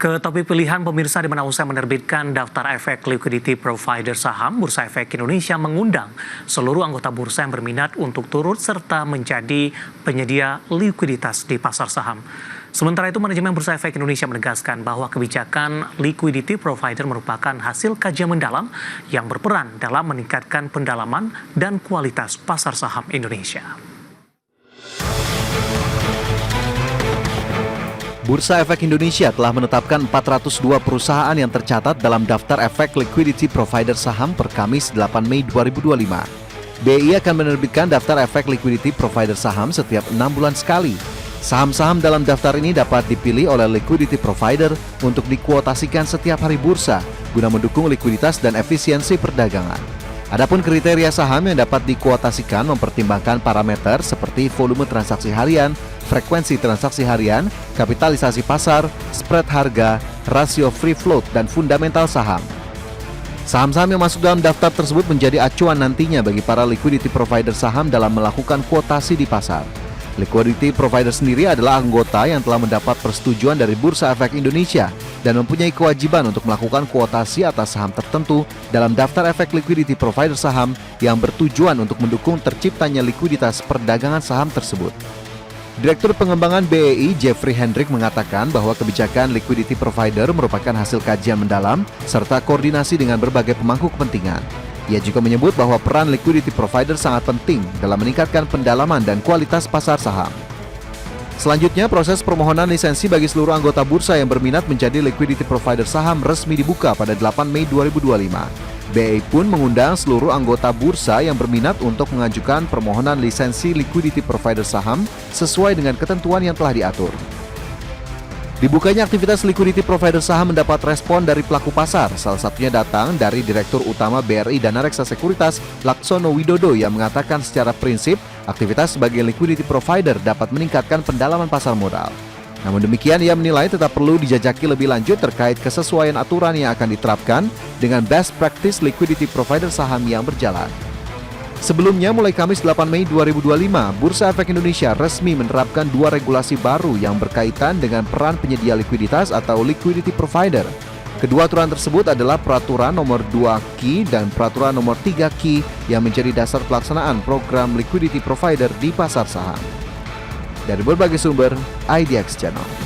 Ke topik pilihan pemirsa, di mana usai menerbitkan daftar efek liquidity provider saham, Bursa Efek Indonesia mengundang seluruh anggota bursa yang berminat untuk turut serta menjadi penyedia likuiditas di pasar saham. Sementara itu, manajemen Bursa Efek Indonesia menegaskan bahwa kebijakan liquidity provider merupakan hasil kajian mendalam yang berperan dalam meningkatkan pendalaman dan kualitas pasar saham Indonesia. Bursa Efek Indonesia telah menetapkan 402 perusahaan yang tercatat dalam daftar efek liquidity provider saham per Kamis 8 Mei 2025. BI akan menerbitkan daftar efek liquidity provider saham setiap 6 bulan sekali. Saham-saham dalam daftar ini dapat dipilih oleh liquidity provider untuk dikuotasikan setiap hari bursa guna mendukung likuiditas dan efisiensi perdagangan. Adapun kriteria saham yang dapat dikuotasikan mempertimbangkan parameter seperti volume transaksi harian, frekuensi transaksi harian, kapitalisasi pasar, spread harga, rasio free float, dan fundamental saham. Saham-saham yang masuk dalam daftar tersebut menjadi acuan nantinya bagi para liquidity provider saham dalam melakukan kuotasi di pasar. Liquidity provider sendiri adalah anggota yang telah mendapat persetujuan dari Bursa Efek Indonesia dan mempunyai kewajiban untuk melakukan kuotasi atas saham tertentu dalam daftar efek liquidity provider saham yang bertujuan untuk mendukung terciptanya likuiditas perdagangan saham tersebut. Direktur Pengembangan BEI Jeffrey Hendrik mengatakan bahwa kebijakan liquidity provider merupakan hasil kajian mendalam serta koordinasi dengan berbagai pemangku kepentingan. Ia juga menyebut bahwa peran liquidity provider sangat penting dalam meningkatkan pendalaman dan kualitas pasar saham. Selanjutnya, proses permohonan lisensi bagi seluruh anggota bursa yang berminat menjadi liquidity provider saham resmi dibuka pada 8 Mei 2025. BEI pun mengundang seluruh anggota bursa yang berminat untuk mengajukan permohonan lisensi liquidity provider saham sesuai dengan ketentuan yang telah diatur. Dibukanya aktivitas liquidity provider saham mendapat respon dari pelaku pasar, salah satunya datang dari Direktur Utama BRI Dana Reksa Sekuritas, Laksono Widodo, yang mengatakan secara prinsip, aktivitas sebagai liquidity provider dapat meningkatkan pendalaman pasar modal. Namun demikian, ia menilai tetap perlu dijajaki lebih lanjut terkait kesesuaian aturan yang akan diterapkan dengan best practice liquidity provider saham yang berjalan. Sebelumnya, mulai Kamis 8 Mei 2025, Bursa Efek Indonesia resmi menerapkan 2 regulasi baru yang berkaitan dengan peran penyedia likuiditas atau liquidity provider. Kedua aturan tersebut adalah Peraturan Nomor 2 KI dan Peraturan Nomor 3 KI yang menjadi dasar pelaksanaan program liquidity provider di pasar saham. Dari berbagai sumber, IDX Channel.